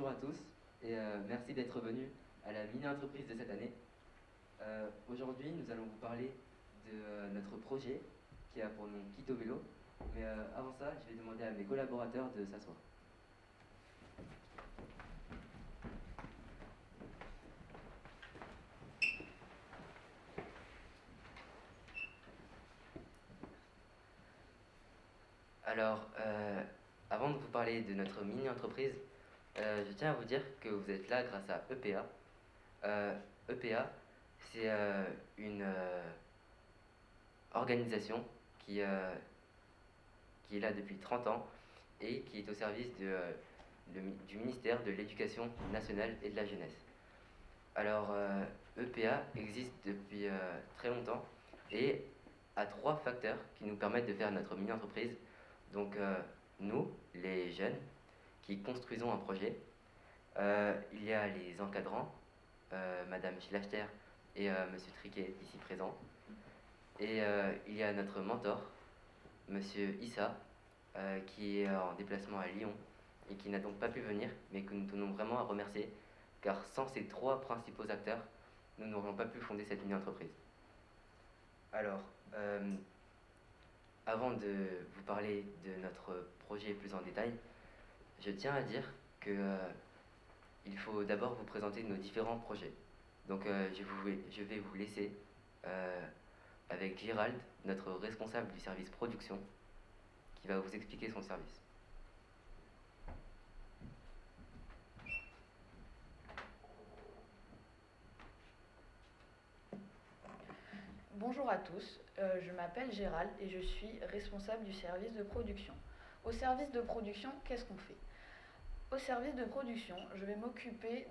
bonjour à tous et merci d'être venus à la mini-entreprise de cette année. Aujourd'hui, nous allons vous parler de notre projet qui a pour nom Kito Vélo. Mais avant ça, je vais demander à mes collaborateurs de s'asseoir. Alors, avant de vous parler de notre mini-entreprise, je tiens à vous dire que vous êtes là grâce à EPA. EPA, c'est une organisation qui est là depuis 30 ans et qui est au service du ministère de l'Éducation nationale et de la jeunesse. Alors, EPA existe depuis très longtemps et a 3 facteurs qui nous permettent de faire notre mini-entreprise. Donc, nous, les jeunes, qui construisons un projet, il y a les encadrants, Madame Schlachter et Monsieur Triquet, ici présents. Et il y a notre mentor, Monsieur Issa, qui est en déplacement à Lyon et qui n'a donc pas pu venir, mais que nous tenons vraiment à remercier, car sans ces 3 principaux acteurs, nous n'aurions pas pu fonder cette mini-entreprise. Alors, avant de vous parler de notre projet plus en détail, je tiens à dire que il faut d'abord vous présenter nos différents projets. Donc je vais vous laisser avec Gérald, notre responsable du service production, qui va vous expliquer son service. Bonjour à tous, je m'appelle Gérald et je suis responsable du service de production. Au service de production, qu'est-ce qu'on fait? Au service de production, je vais m'occuper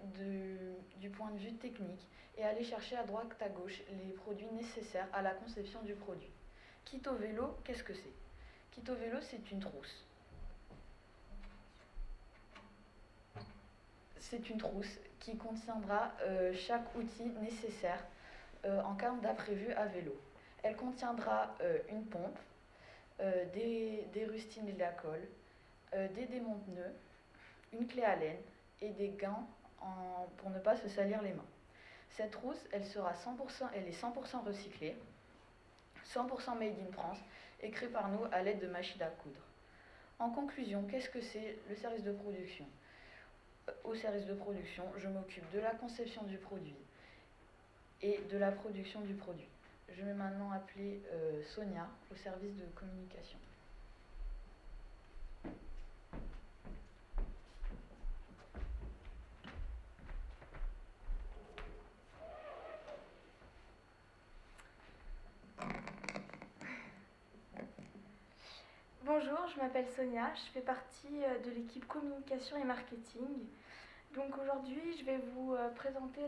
du point de vue technique et aller chercher à droite à gauche les produits nécessaires à la conception du produit. Kito Vélo, qu'est-ce que c'est? Kito Vélo, c'est une trousse. C'est une trousse qui contiendra chaque outil nécessaire en cas d'imprévu à vélo. Elle contiendra une pompe, des rustines et de la colle, des démonte-nœuds, une clé à laine et des gants pour ne pas se salir les mains. Cette trousse, elle est 100% recyclée, 100% made in France et créée par nous à l'aide de machines à coudre. En conclusion, qu'est-ce que c'est le service de production? Au service de production, je m'occupe de la conception du produit et de la production du produit. Je vais maintenant appeler Sonia au service de communication. Bonjour, je m'appelle Sonia, je fais partie de l'équipe communication et marketing. Donc aujourd'hui, je vais vous présenter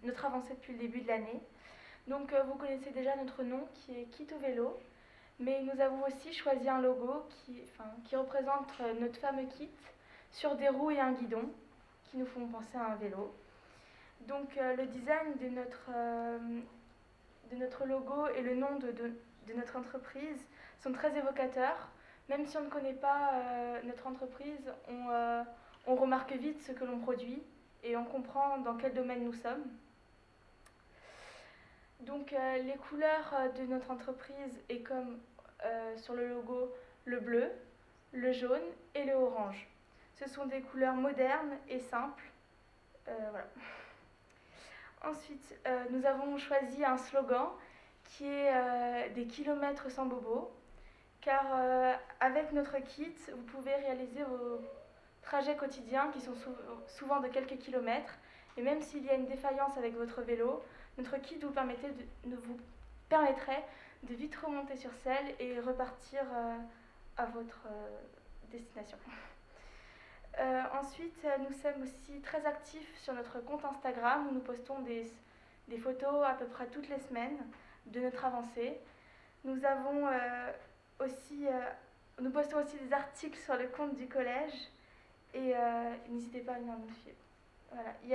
notre avancée depuis le début de l'année. Donc vous connaissez déjà notre nom qui est Kito Vélo, mais nous avons aussi choisi un logo qui représente notre fameux kit sur des roues et un guidon qui nous font penser à un vélo. Donc le design de notre logo et le nom de notre entreprise sont très évocateurs. Même si on ne connaît pas notre entreprise, on remarque vite ce que l'on produit et on comprend dans quel domaine nous sommes. Donc les couleurs de notre entreprise est comme sur le logo le bleu, le jaune et le orange. Ce sont des couleurs modernes et simples. Voilà. Ensuite, nous avons choisi un slogan qui est des kilomètres sans bobo, car avec notre kit, vous pouvez réaliser vos trajets quotidiens qui sont souvent de quelques kilomètres, et même s'il y a une défaillance avec votre vélo, notre kit vous permettrait de vite remonter sur selle et repartir à votre destination. Ensuite, nous sommes aussi très actifs sur notre compte Instagram où nous postons des photos à peu près toutes les semaines de notre avancée. Nous postons aussi des articles sur le compte du collège et n'hésitez pas à venir nous suivre. Voilà. Il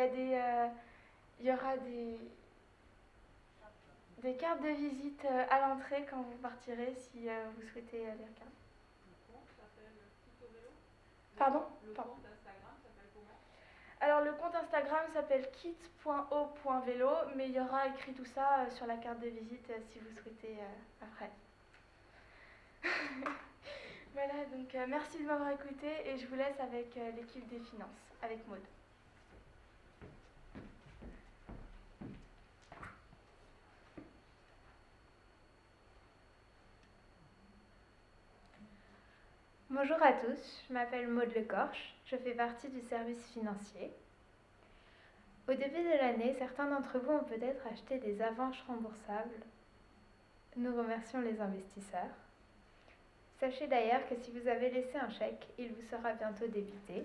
y aura des cartes de visite à l'entrée quand vous partirez si vous souhaitez les regarder. Le compte s'appelle Kito Vélo. Pardon? Le compte Instagram Alors le compte Instagram s'appelle kit.o.vélo, mais il y aura écrit tout ça sur la carte de visite si vous souhaitez après. Voilà, donc merci de m'avoir écouté et je vous laisse avec l'équipe des finances, avec Maud. Bonjour à tous, je m'appelle Maud Lecorche, je fais partie du service financier. Au début de l'année, certains d'entre vous ont peut-être acheté des avances remboursables. Nous remercions les investisseurs. Sachez d'ailleurs que si vous avez laissé un chèque, il vous sera bientôt débité.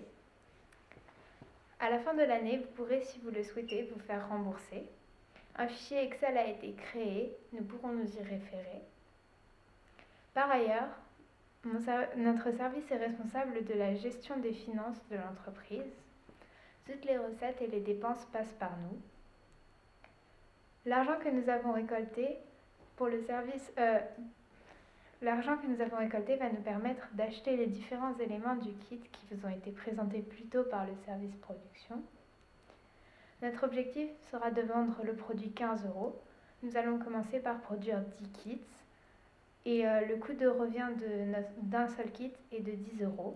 À la fin de l'année, vous pourrez, si vous le souhaitez, vous faire rembourser. Un fichier Excel a été créé, nous pourrons nous y référer. Par ailleurs, notre service est responsable de la gestion des finances de l'entreprise. Toutes les recettes et les dépenses passent par nous. L'argent que nous avons récolté pour le service, l'argent que nous avons récolté va nous permettre d'acheter les différents éléments du kit qui vous ont été présentés plus tôt par le service production. Notre objectif sera de vendre le produit 15 €. Nous allons commencer par produire 10 kits. Et le coût de revient d'un seul kit est de 10 €.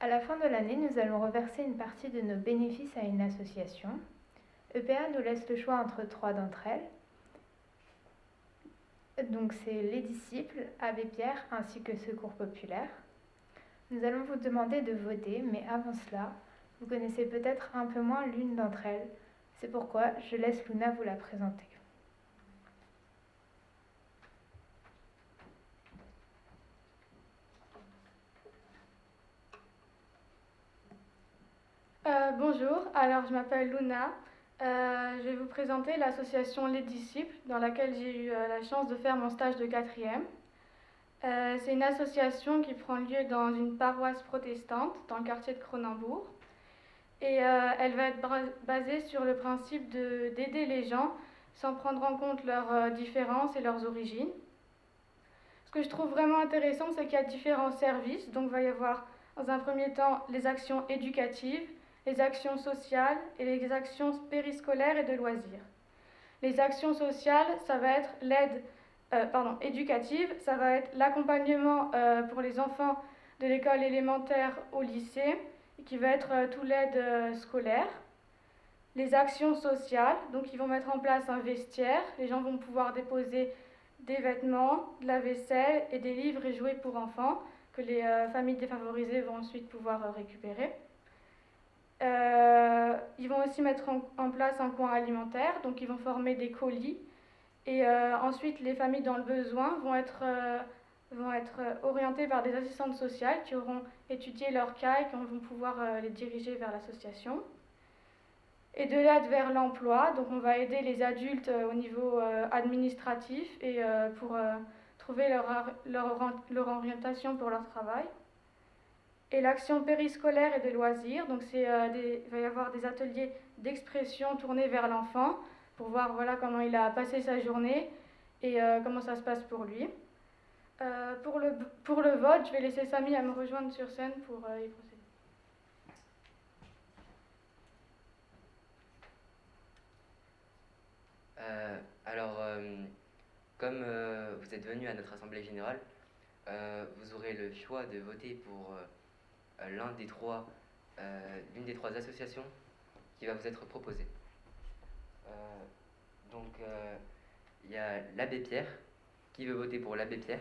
À la fin de l'année, nous allons reverser une partie de nos bénéfices à une association. EPA nous laisse le choix entre 3 d'entre elles. Donc c'est les disciples, Abbé Pierre ainsi que Secours Populaire. Nous allons vous demander de voter, mais avant cela, vous connaissez peut-être un peu moins l'une d'entre elles. C'est pourquoi je laisse Luna vous la présenter. Bonjour, alors je m'appelle Luna. Je vais vous présenter l'association Les Disciples, dans laquelle j'ai eu la chance de faire mon stage de 4e. C'est une association qui prend lieu dans une paroisse protestante, dans le quartier de Cronenbourg. Et elle va être basée sur le principe d'aider les gens sans prendre en compte leurs différences et leurs origines. Ce que je trouve vraiment intéressant, c'est qu'il y a différents services. Donc il va y avoir, dans un premier temps, les actions éducatives, les actions sociales et les actions périscolaires et de loisirs. Les actions sociales, ça va être éducative, ça va être l'accompagnement pour les enfants de l'école élémentaire au lycée, qui va être tout l'aide scolaire. Les actions sociales, donc ils vont mettre en place un vestiaire, les gens vont pouvoir déposer des vêtements, de la vaisselle et des livres et jouets pour enfants que les familles défavorisées vont ensuite pouvoir récupérer. Ils vont aussi mettre en place un coin alimentaire, donc ils vont former des colis. Et ensuite, les familles dans le besoin vont être orientées vers des assistantes sociales qui auront étudié leur cas et qui vont pouvoir les diriger vers l'association. Et de l'aide vers l'emploi, donc on va aider les adultes au niveau administratif et pour trouver leur orientation pour leur travail. Et l'action périscolaire et de loisirs, donc il va y avoir des ateliers d'expression tournés vers l'enfant pour voir voilà, comment il a passé sa journée et comment ça se passe pour lui. Pour le vote, je vais laisser Samy à me rejoindre sur scène pour y procéder. Comme vous êtes venu à notre Assemblée Générale, vous aurez le choix de voter pour l'une des trois associations qui va vous être proposée. Il y a l'Abbé Pierre. Qui veut voter pour l'Abbé Pierre?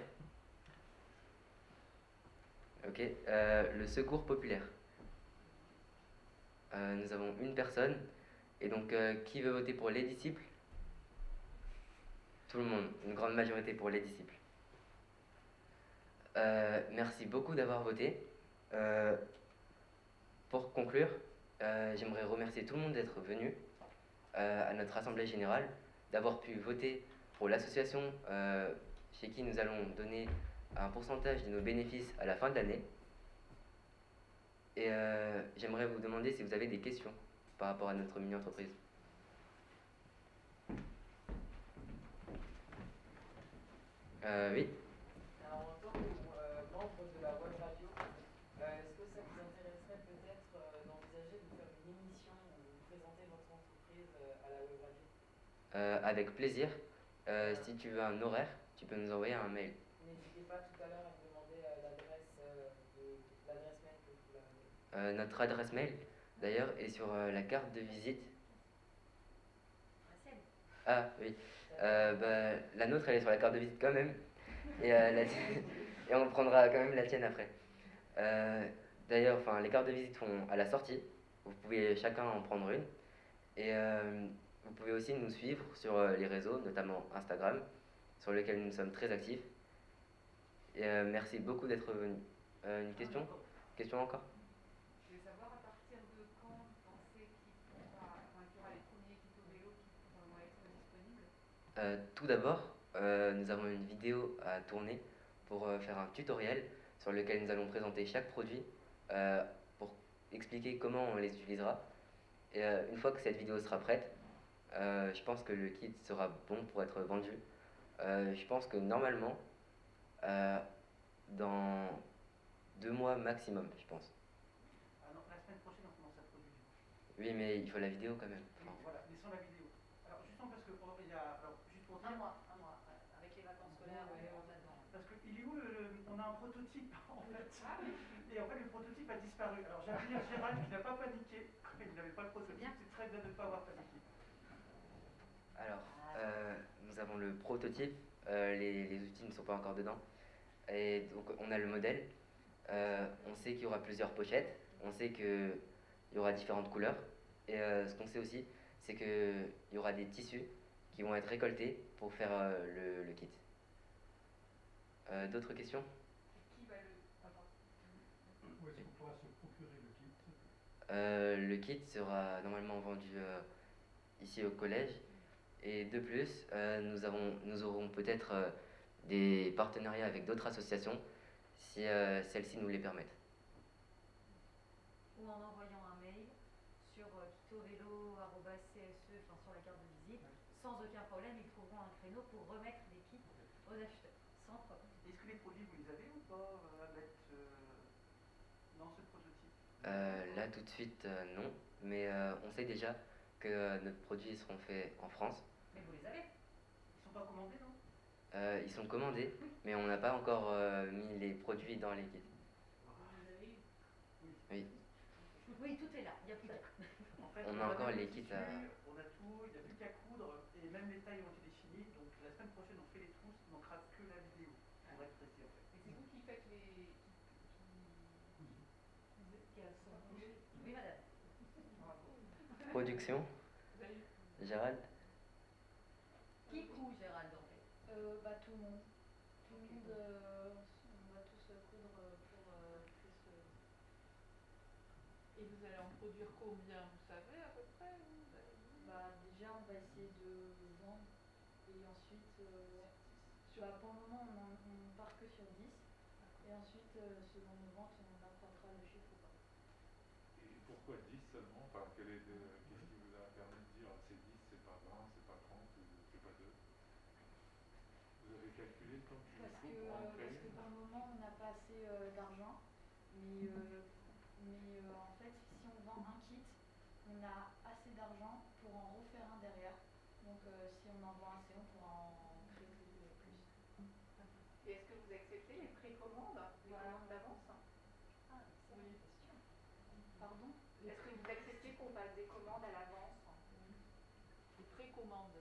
Ok. Le Secours Populaire. Nous avons une personne. Et donc, qui veut voter pour les disciples? Tout le monde. Une grande majorité pour les disciples. Merci beaucoup d'avoir voté. Pour conclure, j'aimerais remercier tout le monde d'être venu à notre Assemblée Générale, d'avoir pu voter pour l'association chez qui nous allons donner un pourcentage de nos bénéfices à la fin de l'année. Et j'aimerais vous demander si vous avez des questions par rapport à notre mini-entreprise. Oui. Alors, en tant que membre de la web radio, est-ce que ça vous intéresserait peut-être d'envisager Avec plaisir. Si tu veux un horaire, tu peux nous envoyer un mail. N'hésitez pas tout à l'heure à me demander l'adresse mail que vous l'avez. Notre adresse mail, d'ailleurs, est sur la carte de visite. Ah oui. La nôtre, elle est sur la carte de visite quand même. Et, et on prendra quand même la tienne après. D'ailleurs, les cartes de visite sont à la sortie. Vous pouvez chacun en prendre une. Et vous pouvez aussi nous suivre sur les réseaux, notamment Instagram, sur lequel nous sommes très actifs. Et merci beaucoup d'être venu. Une question? Question encore? Je voulais savoir à partir de quand vous pensez qu'il y aura les premiers kits au vélo qui pourront être disponibles? Tout d'abord, nous avons une vidéo à tourner pour faire un tutoriel sur lequel nous allons présenter chaque produit pour expliquer comment on les utilisera. Et une fois que cette vidéo sera prête, je pense que le kit sera bon pour être vendu. Je pense que normalement, dans 2 mois maximum, je pense. Ah non, la semaine prochaine on commence à produire. Oui, mais il faut la vidéo quand même. Oui, voilà, mais sans la vidéo. Alors justement parce que il y a, alors juste pour dire. Un mois, avec les vacances scolaires, Parce que il est où on a un prototype en fait. Et en fait le prototype a disparu. Alors j'ai appelé Gérald qui n'a pas paniqué quand il n'avait pas le prototype. C'est très bien de ne pas avoir paniqué. Alors, nous avons le prototype, les outils ne sont pas encore dedans. Et donc on a le modèle, on sait qu'il y aura plusieurs pochettes, on sait qu'il y aura différentes couleurs. Et ce qu'on sait aussi, c'est qu'il y aura des tissus qui vont être récoltés pour faire le kit. D'autres questions? qui va le. Où est-ce qu'on pourra se procurer le kit? Le kit sera normalement vendu ici au collège. Et de plus, nous aurons peut-être des partenariats avec d'autres associations si celles-ci nous les permettent. Ou en envoyant un mail sur kitovélo@cse, sur la carte de visite, sans aucun problème, ils trouveront un créneau pour remettre les kits aux acheteurs, sans problème. Est-ce que les produits vous les avez ou pas à mettre dans ce prototype? Là tout de suite non, mais on sait déjà que nos produits seront faits en France. Mais vous les avez? Ils sont pas commandés, non? Ils sont commandés, mais on n'a pas encore mis les produits dans les kits. Vous les avez eu? Oui. Oui, tout est là, il n'y a plus qu'à. En fait, On a encore les kits à... On a tout, il n'y a plus qu'à coudre, et même les tailles ont été définies, donc la semaine prochaine on fait les trousses, il ne manquera que la vidéo, pour être précis en fait. Et c'est vous qui faites les. Oui, madame. Production, Gérald? Qui coud, Gérald, en fait? Tout le monde. Tout le monde, on va tous coudre pour ce... Et vous allez en produire combien, vous savez à peu près? Déjà, on va essayer de vendre. Et ensuite, pour le moment, on part que sur 10. Et ensuite, selon nos ventes, on accroîtra le chiffre ou pas. Et pourquoi 10 seulement? Qu'est-ce qui vous a permis de dire c'est 10, c'est pas 20, c'est pas 30 ou c'est pas 2? Vous avez calculé le temps qu'il vous faut pour en créer? Parce que pour le moment, on n'a pas assez d'argent. Mais en fait, si on vend un kit, on a assez d'argent pour en refaire un derrière. Donc si on en vend assez, on pourra en créer plus. Et est-ce que vous acceptez les précommandes, les commandes d'avance? Ah, excellente question. Pardon? Est-ce que vous acceptez qu'on passe des commandes à l'avance? Les précommandes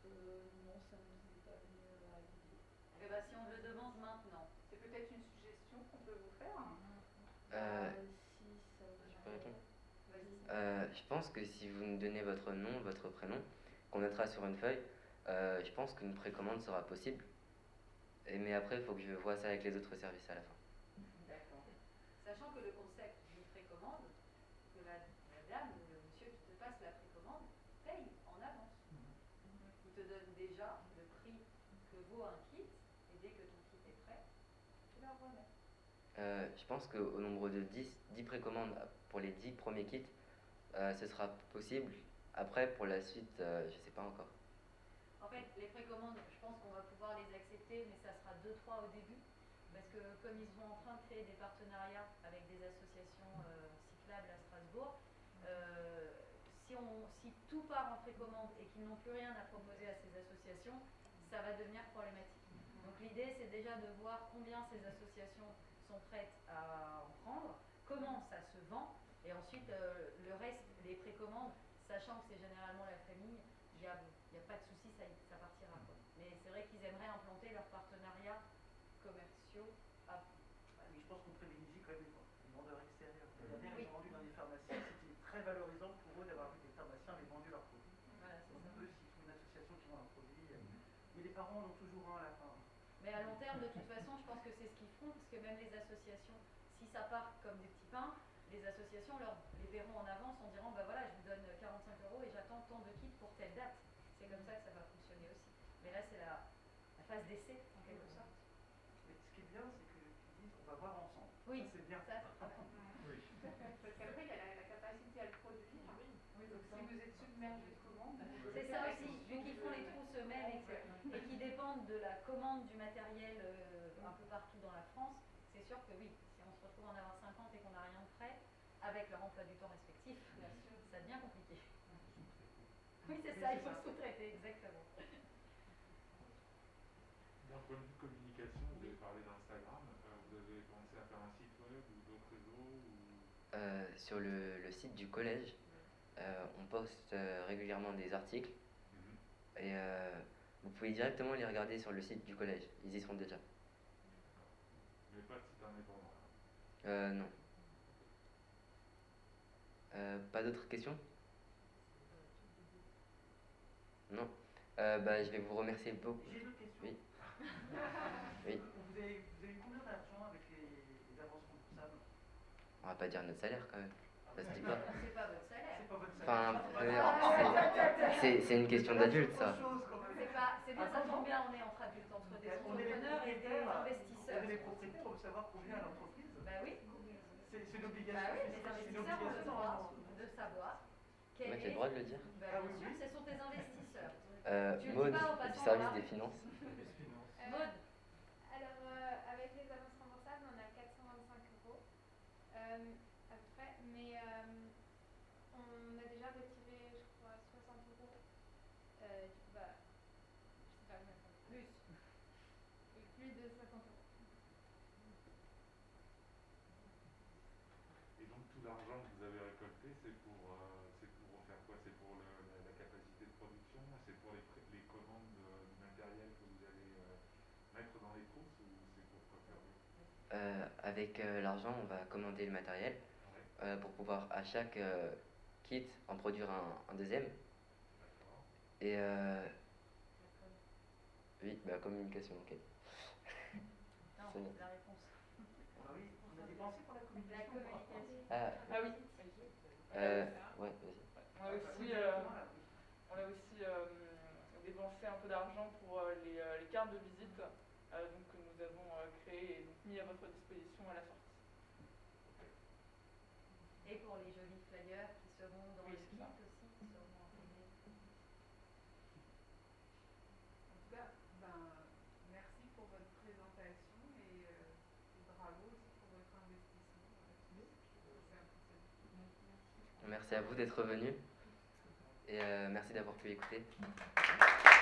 non, ça ne nous est pas venu à l'idée. Eh bien, si on le demande maintenant. C'est peut-être une suggestion qu'on peut vous faire. Si ça vous Je peux répondre? Vas-y. Je pense que si vous nous donnez votre nom, votre prénom, qu'on notera sur une feuille, je pense qu'une précommande sera possible. Mais après, il faut que je vois ça avec les autres services à la fin. D'accord. Sachant que le concept d'une précommande, que la dame ou le monsieur qui te passe la précommande paye en avance. Il te donne déjà le prix que vaut un kit, et dès que ton kit est prêt, tu leur remets. Je pense qu'au nombre de 10 précommandes pour les 10 premiers kits, ce sera possible. Après, pour la suite, je ne sais pas encore. En fait, les précommandes, je pense qu'on va pouvoir les accepter, mais ça sera 2-3 au début. Parce que comme ils sont en train de créer des partenariats avec des associations cyclables à Strasbourg, si tout part en précommande et qu'ils n'ont plus rien à proposer à ces associations, ça va devenir problématique. Donc l'idée, c'est déjà de voir combien ces associations sont prêtes à en prendre, comment ça se vend, et ensuite le reste, les précommandes, sachant que c'est généralement la famille, il n'y a pas de souci, ça partira, quoi. Mais c'est vrai qu'ils aimeraient implanter leurs partenariats commerciaux à fond. Mais je pense qu'on privilégie quand même les vendeurs extérieurs. La dernière, ils ont vendu dans des pharmacies, c'était très valorisant pour eux d'avoir vu que les pharmaciens avaient vendu leurs produits. Voilà, c'est ça. Eux, s'ils trouvent une association qui vend leurs produits, mais les parents en ont toujours un à la fin. Mais à long terme, de toute façon, je pense que c'est ce qu'ils feront, parce que même les associations, si ça part comme des petits pains, les associations les verront en avance en disant, bah voilà, je vous donne 45 € et j'attends tant de kits pour telle date. C'est comme ça que ça va fonctionner aussi. Mais là, c'est la phase d'essai, en quelque sorte. Mais ce qui est bien, c'est qu'ils disent, on va voir ensemble. Oui, ça, c'est bien. Ça, c'est pas mal. Oui. Parce qu'après, il y a la capacité à le produire. Donc si vous êtes submergé de commandes, C'est ça aussi, vu qu'ils font les trousses eux-mêmes et qu'ils dépendent de la commande du matériel un peu partout dans la France, c'est sûr que oui, si on se retrouve en avoir 50 et qu'on n'a rien de prêt, avec leur emploi du temps respectif, ça devient compliqué. Oui, c'est ça, il faut sous-traiter, exactement. D'un point de vue communication, vous avez parlé d'Instagram, vous avez pensé à faire un site web ou d'autres réseaux ou... Sur le site du collège, on poste régulièrement des articles et vous pouvez directement les regarder sur le site du collège, ils y seront déjà. Mais pas de site indépendant. Non. Pas d'autres questions? Non. Bah, je vais vous remercier beaucoup. J'ai une autre question. Oui. Oui. Vous avez eu combien d'argent avec les avances remboursables? On va pas dire notre salaire quand même. Ça se dit pas. C'est pas votre salaire. C'est pas votre Enfin, salaire. c'est une question d'adulte ça. C'est bien, ça tombe bien, on est entre adultes, entre des entrepreneurs et des investisseurs. On est les propriétaires, on veut savoir combien à l'entreprise. Bah oui. C'est une obligation. Bah oui, les investisseurs ont le droit de savoir quel Moi, est... j'ai le droit de le dire. Bah Ah bien oui, sûr, oui. ce sont tes investisseurs. Maud, pas au du passant, service voilà. des finances. Maud, Alors, avec les avances remboursables, on a 425 € à peu près, mais on a déjà retiré, je crois, 60 €. Du coup, bah, je sais pas combien ça fait. Plus de 50 €. Et donc tout l'argent que vous avez récolté, c'est pour faire quoi? C'est pour la capacité de production? C'est pour les commandes du matériel que vous allez mettre dans les trousses ou c'est pour quoi faire d'autre? Avec l'argent, on va commander le matériel pour pouvoir à chaque kit en produire un deuxième. D'accord. Et oui, bah communication, ok. non, C'est bon. la réponse. Ah oui, on a dépensé pour la La communication. communication. Ah oui. Ouais, vas-y. On a aussi dépensé un peu d'argent pour les cartes de visite donc, que nous avons créées et donc, mis à votre disposition à la sortie. Et pour les jolis flyers qui seront dans Oui, le c'est kit ça. aussi, qui seront intégrés. En tout cas, merci pour votre présentation et bravo aussi pour votre investissement. Merci à vous d'être venus et merci d'avoir pu écouter. Merci.